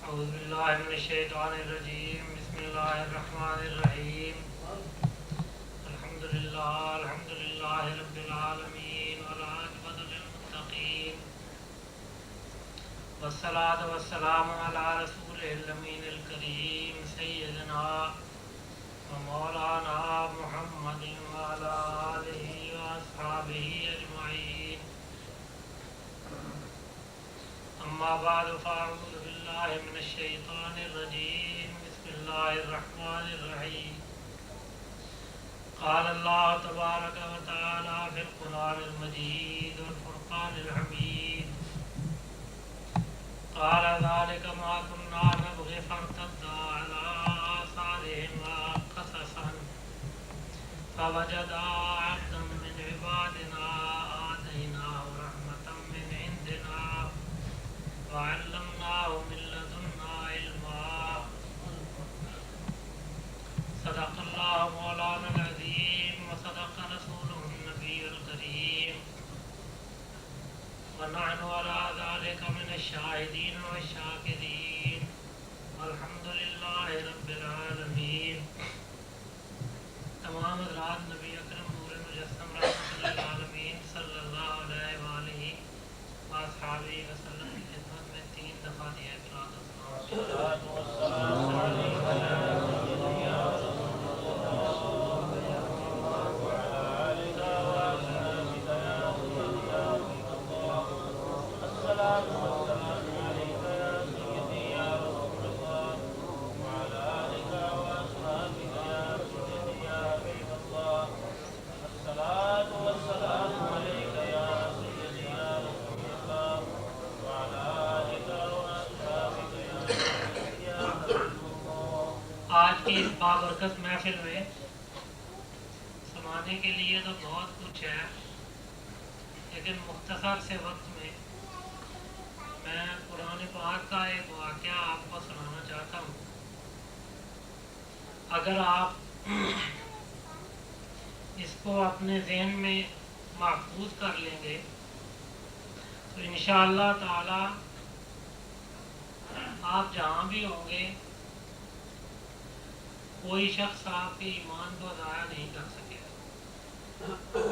اعوذ باللہ من الشیطان الرجیم بسم اللہ الرحمن الرحیم الحمد للہ رب العالمین والعاقبۃ للمتقین والصلاۃ والسلام علی رسول الامین الکریم سیدنا ومولانا محمد وعلی آلہ واصحابہ اجمعین اما بعد فاعوذ باللہ من الشیطان الرجیم بسم اللہ الرحمن الرحیم قال اللہ تبارک و تعالی فی القرآن المجید والفرقان الحمید قال ذلك ما كنا نبغي فارتدا على آثارهم قصصا فوجدا عبدا من عبادنا آتيناه رحمة من عندنا وعلمناه من لدنا علما صدق الله مولانا العظيم وصدق رسوله النبي الكريم ونحن على ذلك من الشاهدين والشاكرين والحمد لله رب العالمين. تمام حضرات نبی اکرم نور مجسم رحمۃ للعالمین صلی اللہ علیہ وآلہ واصحابہ وسلم کی خدمت میں 3 دفعہ دیا قرآن آج کی اس بابرکت محفل میں سنانے کے لیے تو بہت کچھ ہے، لیکن مختصر سے وقت میں میں قرآن پاک کا ایک واقعہ آپ کو سنانا چاہتا ہوں. اگر آپ اس کو اپنے ذہن میں محفوظ کر لیں گے تو انشاءاللہ تعالی آپ جہاں بھی ہوں گے کوئی شخص آپ کے ایمان کو ضائع نہیں کر سکے گا.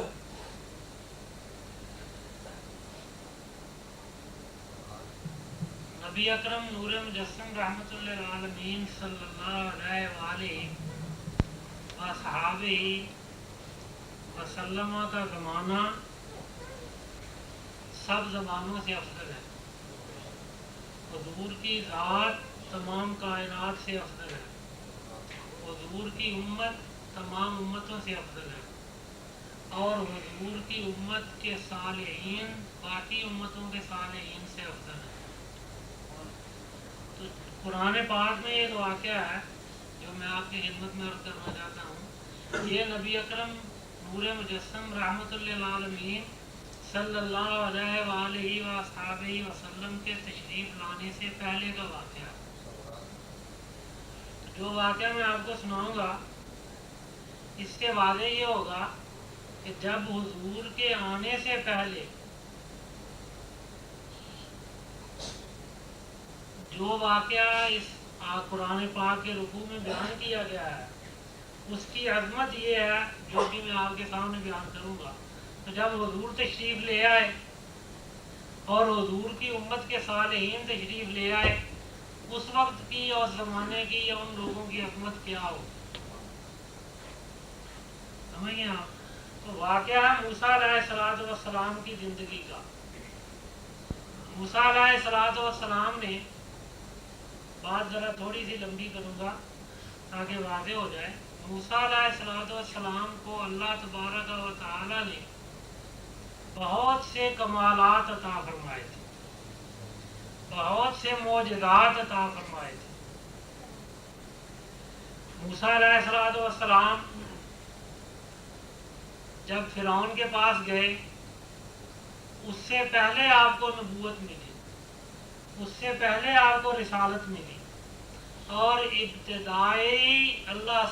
نبی اکرم نور مجسم رحمۃ للعالمین صلی اللہ علیہ وآلہ وصحابہ وسلم کا زمانہ سب زمانوں سے افضل ہے. حضور کی ذات تمام کائنات سے افضل ہے. حضور کی امت تمام امتوں سے افضل ہے، اور حضور کی امت کے صالحین باقی امتوں کے صالحین سے افضل ہے. تو قرآن پاک میں ایک واقعہ ہے جو میں آپ کی خدمت میں عرض کرنا چاہتا ہوں. یہ نبی اکرم نور مجسم رحمۃ للعالمین صلی اللہ علیہ وآلہ وصحبہ وسلم کے تشریف لانے سے پہلے کا واقعہ ہے. جو واقعہ میں آپ کو سناؤں گا اس سے واضح یہ ہوگا کہ جب حضور کے آنے سے پہلے جو واقعہ اس قرآن پاک کے رکوع میں بیان کیا گیا ہے اس کی عظمت یہ ہے جو کہ میں آپ کے سامنے بیان کروں گا. تو جب حضور تشریف لے آئے اور حضور کی امت کے صالحین تشریف لے آئے، اس وقت کی اور زمانے کی یا ان لوگوں کی عظمت کیا ہو، سمجھ گئے آپ؟ تو واقعہ ہے موسیٰ علیہ السلام کی زندگی کا. موسیٰ علیہ السلام نے، بات ذرا تھوڑی سی لمبی کروں گا تاکہ واضح ہو جائے. موسیٰ علیہ السلام کو اللہ تبارک و تعالی نے بہت سے کمالات عطا فرمائے تھے، بہت سے معجزات عطا فرمائے تھے. موسیٰ علیہ السلام جب فرعون کے پاس گئے اس سے پہلے آپ کو نبوت ملی، اس سے پہلے آپ کو رسالت ملی، اور ابتدائی اللہ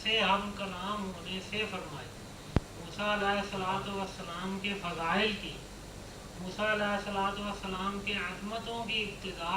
سے ہم کلام ہونے سے فرمائے. موسیٰ علیہ السلام کے فضائل کی، موسیٰ علیہ السلام کے عظمتوں کی ابتدا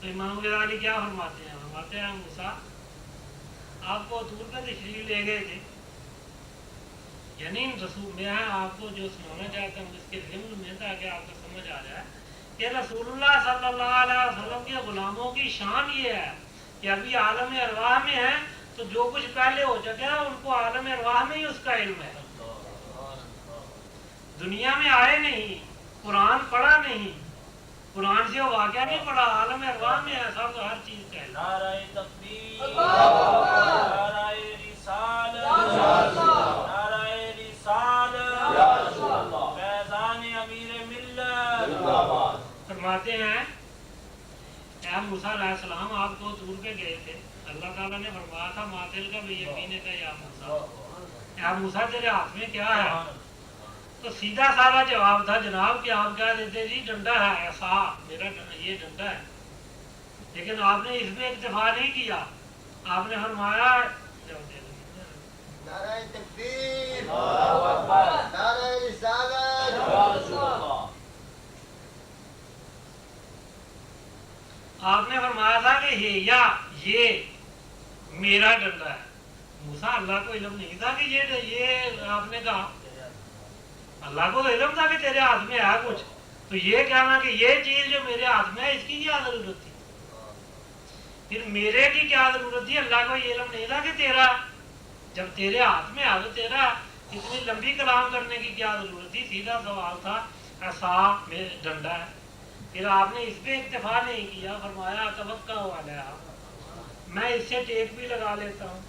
تو امام غزالی کیا فرماتے ہیں؟ فرماتے ہیں موسیٰ آپ کو طور پہ تشریف لے گئے تھے، یعنی رسول میں آپ کو جو سنانا چاہتا ہوں اس کے ضمن میں تاکہ آپ کو سمجھ آ جائے کہ رسول اللہ صلی اللہ علیہ وسلم کے غلاموں کی شان یہ ہے کہ ابھی عالم ارواح میں ہیں تو جو کچھ پہلے ہو چکا ہے ان کو عالم ارواح میں ہی اس کا علم ہے، دنیا میں آئے نہیں، قرآن پڑھا نہیں، قرآن سے وہ واقعہ نہیں پڑھا، عالم ارواح میں ہے سب ہر چیز کا علم۔ نعرہ تکبیر، نعرہ رسالت، نعرہ رسالت، فیضان امیر ملت۔ فرماتے ہیں اے موسیٰ علیہ السلام آپ کو طور پہ گئے تھے، اللہ تعالیٰ نے فرمایا تھا ماتل کا بھی یقین کا یا موسیٰ، اے موسیٰ تیرے ہاتھ میں کیا ہے؟ تو سیدھا سادہ جواب تھا جناب کہ آپ کہہ دیتے جی ڈنڈا ہے، ایسا میرا یہ ڈنڈا ہے، لیکن آپ نے اس میں اکتفا نہیں کیا، آپ نے فرمایا نعرہ تکبیر، نعرہ رسالت، آپ نے فرمایا تھا کہ یہ میرا ڈنڈا ہے۔ موسیٰ اللہ کو علم نہیں تھا کہ یہ آپ نے کہا، اللہ کو علم تھا کہ تیرے ہاتھ میں ہے کچھ، تو یہ کہنا کہ یہ چیز جو میرے ہاتھ میں ہے اس کی کیا ضرورت تھی؟ پھر میرے کی کیا ضرورت تھی؟ اللہ کو یہ علم نہیں تھا کہ تیرا، جب تیرے ہاتھ میں ہے تو تیرا اتنی لمبی کلام کرنے کی کیا ضرورت تھی؟ سیدھا سوال تھا، ایسا میں ڈنڈا ہے۔ پھر آپ نے اس پہ اکتفا نہیں کیا، فرمایا توقع والا میں اس سے ٹیپ بھی لگا لیتا ہوں،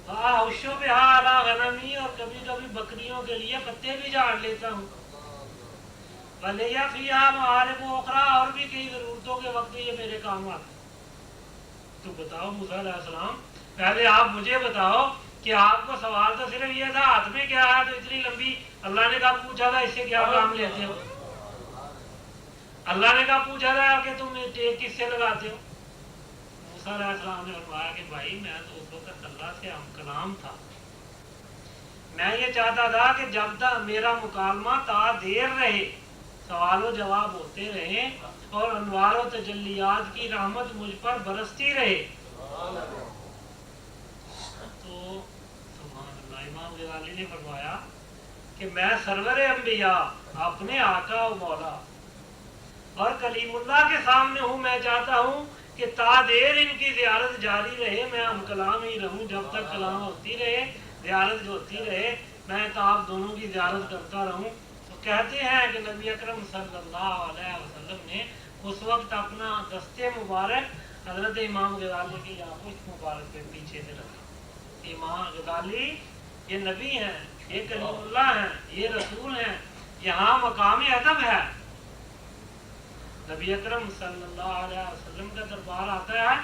ہوشوں پہ ہاں غنمی، اور کبھی کبھی بکریوں کے لیے پتے بھی جھاڑ لیتا ہوں، بھلیا فیہا معارف اخرى، اور بھی کئی ضرورتوں کے وقت یہ میرے کام آتے۔ تو بتاؤ موسیٰ علیہ السلام، پہلے آپ مجھے بتاؤ کہ آپ کو سوال تو صرف یہ تھا ہاتھ میں کیا ہے، تو اتنی لمبی اللہ نے کہا پوچھا تھا اس سے کیا کام لیتے ہو؟ اللہ نے کہا پوچھا تھا کہ تم ٹیک کس سے لگاتے ہو؟ موسیٰ علیہ السلام نے فرمایا کہ بھائی میں تو اس وقت اللہ سے ہم کلام تھا، میں یہ چاہتا تھا کہ جب تک میرا مکالمہ تا دیر رہے، سوال و جواب ہوتے رہے اور انوار و تجلیات کی رحمت مجھ پر برستی رہے۔ تو سبحان اللہ، امام غزالی نے فرمایا کہ میں سرور انبیاء اپنے آقا و مولا اور کلیم اللہ کے سامنے ہوں، میں چاہتا ہوں کہ تا دیر ان کی زیارت جاری رہے، میں ہم کلام ہی رہوں، جب تک کلام ہوتی رہے، زیارت جو ہوتی رہے، میں تو آپ دونوں کی زیارت کرتا رہوں۔ تو کہتے ہیں کہ نبی اکرم صلی اللہ علیہ وسلم نے اس وقت اپنا دستے مبارک حضرت امام غزالی کی آغوش مبارک کے پیچھے سے رکھا۔ امام غزالی یہ نبی ہیں، یہ کلیم اللہ ہیں، یہ رسول ہیں، یہاں مقام ادب ہے۔ نبی اکرم صلی اللہ علیہ وسلم کا دربار آتا ہے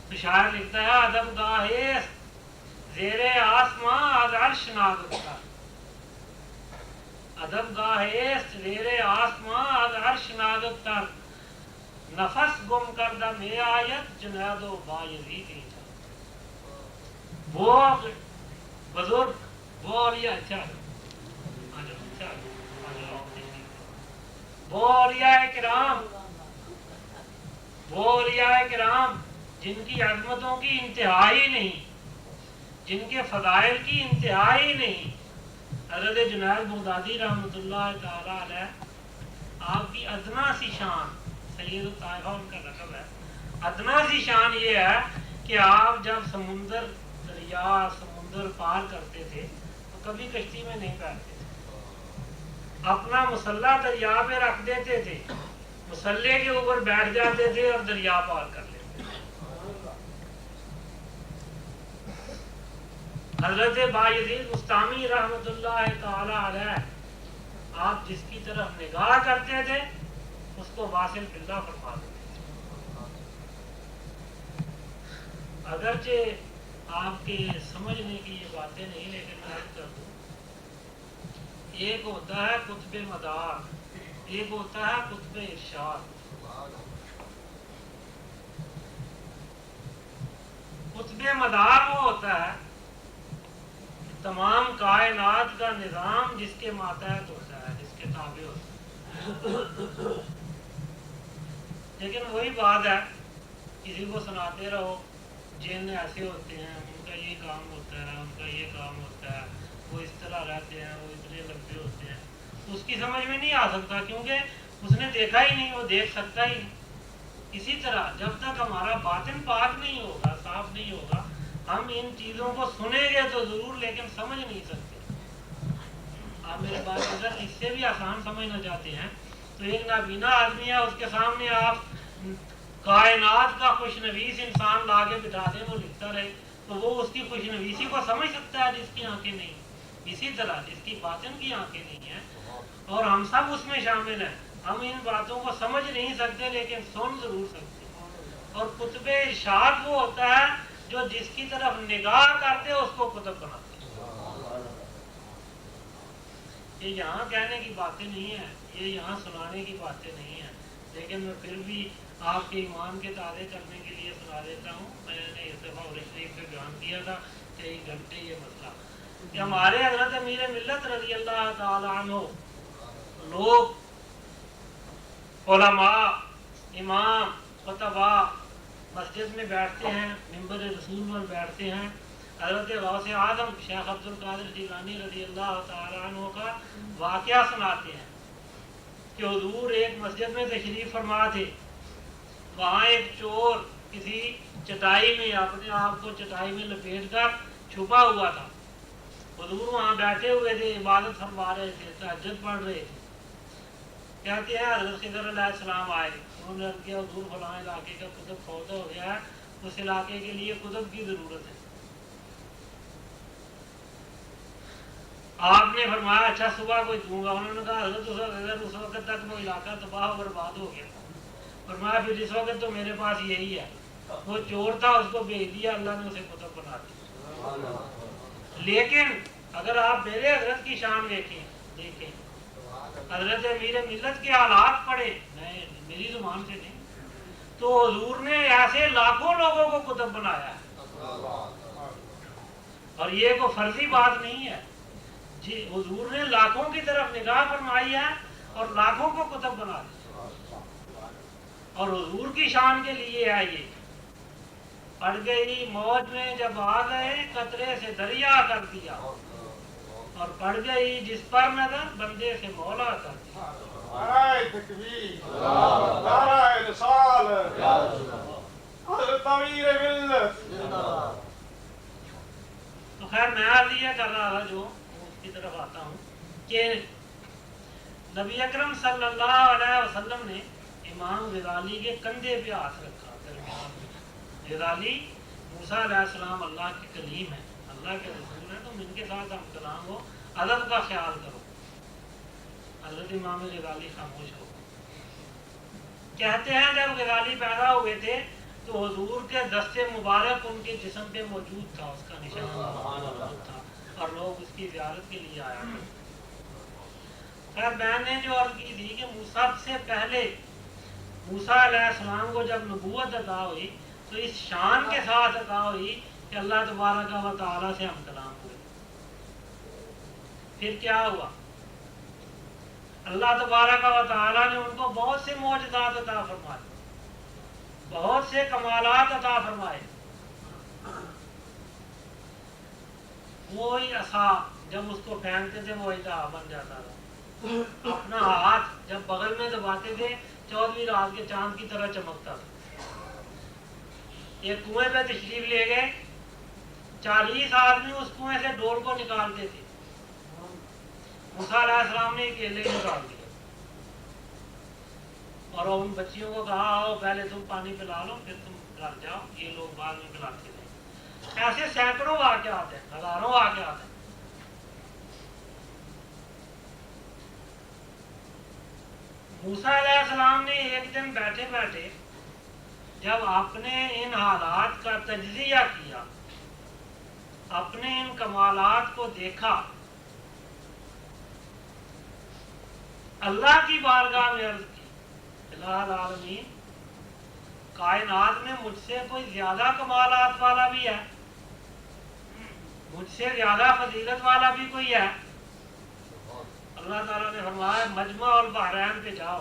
تو شاعر لکھتا ہے ادب گاہے زیر آسماں از عرش ناگفتر، ادب گاہے زیر آسماں از عرش ناگفتر، نفس گم کردہ میں آیت جنید و بایزید۔ وہ بزرگ، وہ اولیاء، وہ اولیاء کرام، وہ اولیاء کرام جن کی عظمتوں کی انتہا ہی نہیں، جن کے فضائل کی انتہا ہی نہیں، حضرت جنید بغدادی رحمۃ اللہ تعالی علیہ، آپ کی ادنا سی شان، سید الطائفہ ان کا لقب ہے، ادنا سی شان یہ ہے کہ آپ جب سمندر دریا سمندر پار کرتے تھے تو کبھی کشتی میں نہیں بیٹھتے تھے، اپنا مسلح دریا پہ رکھ دیتے تھے، مسلح کے اوپر بیٹھ جاتے تھے اور دریا پار کر لیتے تھے۔ حضرت بایزید بستامی رحمۃ اللہ تعالی علیہ، آپ جس کی طرف نگاہ کرتے تھے اس کو واصل باللہ فرما دیتے تھے۔ اگرچہ آپ کے سمجھنے کی یہ باتیں نہیں، لیکن میں عرض کر دوں، ایک ہوتا ہے قطب مدار، ایک ہوتا ہے قطب ارشاد۔ قطب مدار وہ ہوتا ہے تمام کائنات کا نظام جس کے ماتحت ہوتا ہے، جس کے تابع ہوتا ہے۔ لیکن وہی بات ہے، کسی کو سناتے رہو جن ایسے ہوتے ہیں، ان کا یہ کام ہوتا ہے، ان کا یہ کام ہوتا ہے، وہ اس طرح رہتے ہیں، وہ اتنے لمبے ہوتے ہیں، اس کی سمجھ میں نہیں آ سکتا، کیونکہ اس نے دیکھا ہی نہیں، وہ دیکھ سکتا ہی نہیں۔ اسی طرح جب تک ہمارا باطن پاک نہیں ہوگا، صاف نہیں ہوگا، ہم ان چیزوں کو سنیں گے تو ضرور لیکن سمجھ نہیں سکتے۔ آپ میرے بات اگر اس سے بھی آسان سمجھنا چاہتے ہیں تو ایک نابینا آدمی ہے، اس کے سامنے آپ کائنات کا خوش نویس انسان لا کے بٹھا دیں، وہ لکھتا رہے، تو وہ اس کی خوش نویسی کو سمجھ سکتا ہے جس کی آنکھیں نہیں۔ اسی طرح جس کی باطن کی آنکھیں نہیں ہیں، اور ہم سب اس میں شامل ہیں، ہم ان باتوں کو سمجھ نہیں سکتے لیکن سن ضرور سکتے ہیں۔ اور قطب ارشاد وہ ہوتا ہے جو جس کی طرف نگاہ کرتے اس کو قطب بناتے۔ یہ یہاں کہنے کی باتیں نہیں ہیں، یہ یہاں سنانے کی باتیں نہیں ہیں، لیکن میں پھر بھی آپ کے ایمان کے تازے کرنے کے لیے سنا دیتا ہوں۔ میں نے اس دفعہ شریف میں بیان کیا تھا کئی گھنٹے یہ مسئلہ کہ ہمارے حضرت امیر ملت رضی اللہ تعالیٰ عنہ لوگ، علماء، امام، خطبا مسجد میں بیٹھتے ہیں، منبر رسول پر بیٹھتے ہیں، حضرت غوث اعظم شیخ عبد القادر جیلانی رضی اللہ تعالیٰ عنہ کا واقعہ سناتے ہیں کہ حضور ایک مسجد میں تشریف فرما تھے، وہاں ایک چور کسی چٹائی میں اپنے آپ کو چٹائی میں لپیٹ کر چھپا ہوا تھا۔ حضور وہاں بیٹھے ہوئے تھے، عبادت فرما رہے تھے، تہجد پڑھ رہے تھے۔ کہتے ہیں حضرت خضر علیہ السلام آئے، انہوں نے عرض کیا حضور فلاں علاقے کا قطب فوت ہو گیا ہے، اس علاقے کے لیے قطب کی ضرورت ہے۔ آپ نے فرمایا اچھا صبح کوئی دوں گا۔ انہوں نے کہا حضرت اس وقت تک وہ علاقہ تباہ و برباد ہو گیا۔ فرمایا پھر اس وقت تو میرے پاس یہی ہے۔ وہ چور تھا، اس کو بھیج دیا، اللہ نے اسے قطب بنا دیا۔ لیکن اگر آپ میرے حضرت کی شان دیکھیں، حضرت امیر ملت کے حالات پڑھیں، میں میری زبان سے نہیں، تو حضور نے ایسے لاکھوں لوگوں کو قطب بنایا ہے، اور یہ کوئی فرضی بات نہیں ہے جی، حضور نے لاکھوں کی طرف نگاہ فرمائی ہے اور لاکھوں کو قطب بنا دیا، اور حضور کی شان کے لیے ہے یہ۔ پڑ گئی موج میں جب آ گئے، قطرے سے دریا کر دیا، اور پڑ گئی جس پر نظر بندے سے مولا کر دیا۔ نعرہ تکبیر، نعرہ رسالت، حضرت امیر ملت۔ تو خیر میں عرض یہ کر رہا تھا، جو اس کی طرف آتا ہوں، کہ نبی اکرم صلی اللہ علیہ وسلم نے امام غزالی کے کندھے پہ ہاتھ رکھا درمیان میں۔ غزالی موسیٰ علیہ السلام اللہ کے کلیم ہیں، اللہ کے رسول ہیں، تم ان کے ساتھ ہم کلام ہو، ادب کا خیال کرو۔ حضرت امام غزالی خاموش ہو گئے۔ کہتے ہیں جب غزالی پیدا ہوئے تھے تو حضور کے دست مبارک ان کے جسم پہ موجود تھا، اس کا نشان موجود تھا، اور لوگ اس کی زیارت کے لیے آیا کرتے۔ خیر میں نے جو عرض کی تھی کہ سب سے پہلے موسیٰ علیہ السلام کو جب نبوت عطا ہوئی تو اس شان کے ساتھ عطا ہوئی کہ اللہ تبارک و تعالیٰ سے ہم کلام ہوئے۔ پھر کیا ہوا؟ اللہ تبارک و تعالیٰ نے ان کو بہت سے معجزات عطا فرمائے، بہت سے کمالات عطا فرمائے۔ وہی عصا جب اس کو پھینکتے تھے وہ الہا بن جاتا تھا، اپنا ہاتھ جب بغل میں دباتے تھے 14ویں رات کے چاند کی طرح چمکتا تھا۔ ایک کنویں پہ تشریف لے گئے، 40 آدمی اس کنویں سے ڈول کو نکالتے تھے، موسیٰ علیہ السلام نے اکیلے نکال دیا، اور ان بچیوں کو کہا آؤ پہلے تم پانی پلا لو پھر تم گھر جاؤ، یہ لوگ بعد میں پلاتے تھے۔ ایسے سینکڑوں واقعات ہیں، ہزاروں واقعات ہیں۔ موسیٰ علیہ السلام نے ایک دن بیٹھے بیٹھے جب آپ نے ان حالات کا تجزیہ کیا، اپنے ان کمالات کو دیکھا، اللہ کی بارگاہ میں عرض کی الہ العالمین، کائنات میں مجھ سے کوئی زیادہ کمالات والا بھی ہے، مجھ سے زیادہ فضیلت والا بھی کوئی ہے؟ اللہ تعالیٰ نے فرمایا مجمع البحرین پہ جاؤ،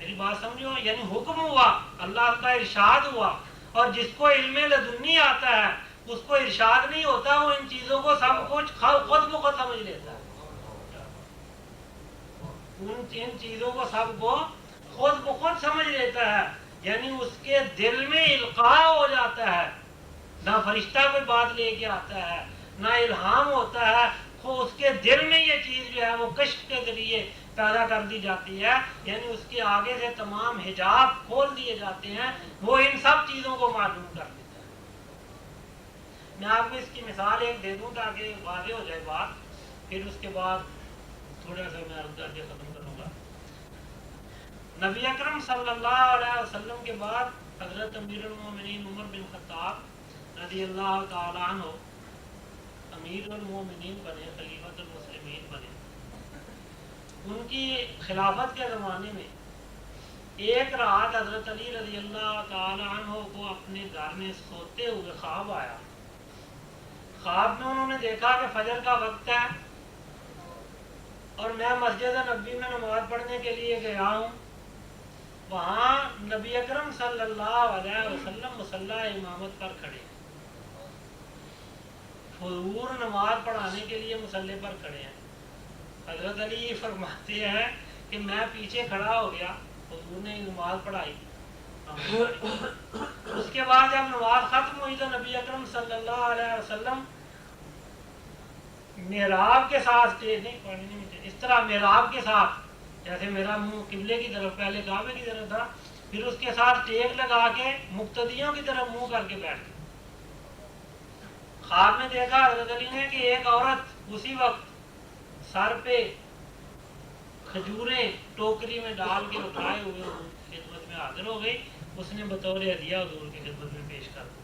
میری بات سمجھو، یعنی حکم ہوا، اللہ کا ارشاد ہوا، اور جس کو علم لدنی آتا ہے اس کو ارشاد نہیں ہوتا، وہ ان چیزوں کو سب کچھ خود بخود سمجھ لیتا ہے، ان چیزوں کو سب کو خود بخود سمجھ لیتا ہے، یعنی اس کے دل میں القاء ہو جاتا ہے، نہ فرشتہ کوئی بات لے کے آتا ہے، نہ الہام ہوتا ہے، وہ اس کے دل میں یہ چیز جو ہے وہ کشف کے ذریعے پیدا کر دی جاتی ہے، یعنی اس کے آگے سے تمام حجاب کھول دیے جاتے ہیں، وہ ان سب چیزوں کو معلوم کر دیتا ہے۔ میں آپ کو اس کی مثال ایک دے دوں تاکہ واضح ہو جائے بات، پھر اس کے بعد تھوڑا سا میں عرض کر کے ختم کروں گا۔ نبی اکرم صلی اللہ علیہ وسلم کے بعد حضرت امیر المومنین عمر بن خطاب رضی اللہ تعالیٰ عنہ امیر المومنین بنے، خلیفۃ المسلمین بنے۔ ان کی خلافت کے زمانے میں ایک رات حضرت علی رضی اللہ تعالیٰ عنہ کو اپنے گھر میں سوتے ہوئے خواب آیا۔ خواب میں انہوں نے دیکھا کہ فجر کا وقت ہے اور میں مسجد نبوی میں نماز پڑھنے کے لیے گیا ہوں، وہاں نبی اکرم صلی اللہ علیہ وسلم مصلی امامت پر کھڑے ہیں، حضور نماز پڑھانے کے لیے مصلی پر کھڑے ہیں۔ حضرت علی فرماتے ہیں کہ میں پیچھے کھڑا ہو گیا، حضور نے نماز پڑھائی، اس کے بعد جب نماز ختم ہوئی تو نبی اکرم صلی اللہ علیہ وسلم محراب کے ساتھ اس طرح محراب کے ساتھ، جیسے میرا منہ قبلے کی طرف پہلے کعبے کی طرف تھا، پھر اس کے ساتھ ٹیک لگا کے مقتدیوں کی طرف منہ کر کے بیٹھ گئے۔ خواب میں دیکھا حضرت علی نے کہ ایک عورت اسی وقت سر پہ کھجوریں ٹوکری میں ڈال کے اٹھائے ہوئے حضور کی خدمت میں حاضر ہو گئی، اس نے بطور ہدیہ حضور کی خدمت میں پیش کر دی۔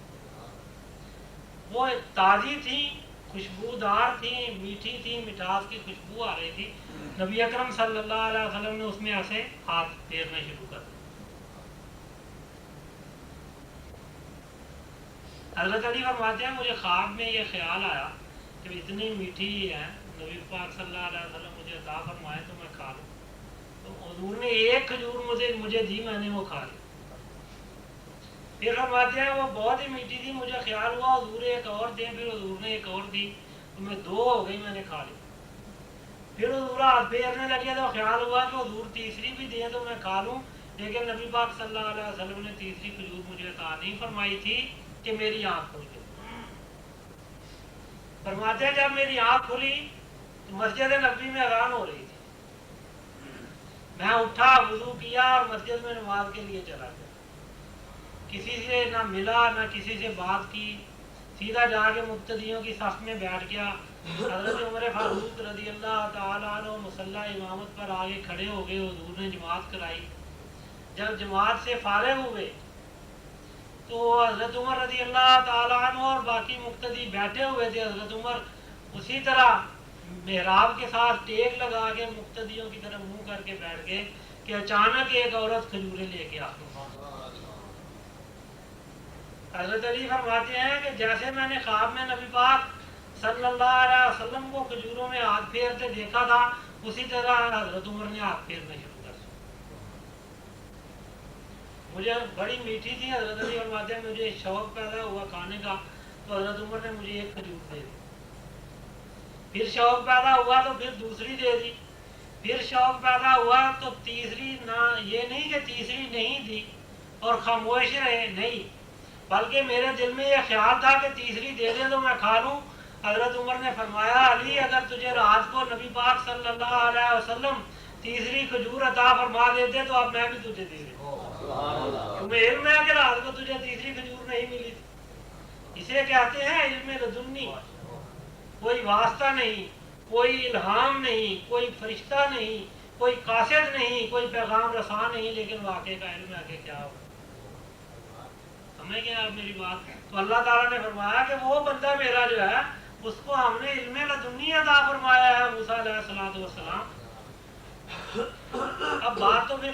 وہ تازی تھی، خوشبودار تھی، میٹھی تھی، مٹھاس کی خوشبو آ رہی تھی۔ نبی اکرم صلی اللہ علیہ وسلم نے اس میں ایسے ہاتھ پھیرنا شروع کر دیا۔ حضرت علی فرماتے ہیں مجھے خواب میں یہ خیال آیا کہ اتنی میٹھی ہے، نبی پاک صلی اللہ علیہ وسلم مجھے عطا فرمائے تو میں کھا لوں، تو حضور نے ایک کھجور مجھے دی، میں نے وہ کھا لی۔ پھر فرماتے ہیں وہ بہت ہی میٹھی تھی، مجھے خیال ہوا حضور ایک اور دیں، پھر حضور نے ایک اور دی، تو میں دو ہو گئی، میں نے کھا لی۔ پھر حضور ہاتھ پھیرنے لگے تو خیال ہوا کہ حضور تیسری بھی دیں تو میں کھا لوں، لیکن نبی پاک صلی اللہ علیہ وسلم نے تیسری کھجور مجھے عطا نہیں فرمائی تھی کہ میری آنکھ کھل گئی۔ فرماتے ہیں جب میری آنکھ کھلی تو مسجد نبوی میں اذان ہو رہی تھی، میں اٹھا، وضو کیا اور مسجد میں نماز کے لیے چلا گیا، کسی سے نہ ملا نہ کسی سے بات کی، سیدھا جا کے مقتدیوں کی صف میں بیٹھ گیا۔ حضرت عمر فاروق رضی اللہ تعالیٰ عنہ مصلی امامت پر آگے کھڑے ہو گئے، حضور نے جماعت کرائی۔ جب جماعت سے فارغ ہوئے تو حضرت عمر رضی اللہ تعالیٰ عنہ اور باقی مقتدی بیٹھے ہوئے تھے، حضرت عمر اسی طرح محراب کے ساتھ ٹیک لگا کے مقتدیوں کی طرف منہ کر کے بیٹھ گئے کہ اچانک ایک عورت کھجوریں لے کے آ گئی۔ حضرت علی فرماتے ہیں کہ جیسے میں نے خواب میں نبی پاک صلی اللہ علیہ وسلم کو کھجوروں میں ہاتھ پھیرتے دیکھا تھا، اسی طرح حضرت عمر نے ہاتھ پھیرنا شروع کر دیا۔ مجھے بڑی میٹھی تھی، حضرت علی فرماتے ہیں مجھے شوق پیدا ہوا کھانے کا، تو حضرت عمر نے مجھے ایک کھجور دے دی۔ پھر شوق پیدا ہوا تو پھر دوسری دے دی، پھر شوق پیدا ہوا تو تیسری، نہ یہ نہیں کہ تیسری نہیں دی اور خاموش رہے، نہیں، بلکہ میرے دل میں یہ خیال تھا کہ تیسری دے دے تو میں کھا لوں۔ حضرت عمر نے فرمایا علی اگر تجھے رات کو نبی پاک صلی اللہ علیہ وسلم تیسری کھجور عطا فرما دیتے تو اب میں بھی تجھے دے دیتا، تمہیں علم ہے کہ رات کو تجھے تیسری کھجور نہیں ملی تھی۔ اسے کہتے ہیں علم لدنی، کوئی واسطہ نہیں، کوئی الہام نہیں، کوئی فرشتہ نہیں، کوئی قاصد نہیں، کوئی پیغام رساں نہیں، لیکن واقعے کا علم ہے کہ کیا ہو۔ سمجھ گئے آپ میری بات؟ تو اللہ تعالیٰ نے فرمایا کہ وہ بندہ میرا جو ہے اس کو ہم نے علم لدنی عطا فرمایا ہے، موسیٰ علیہ السلام۔ اب بات تو پھر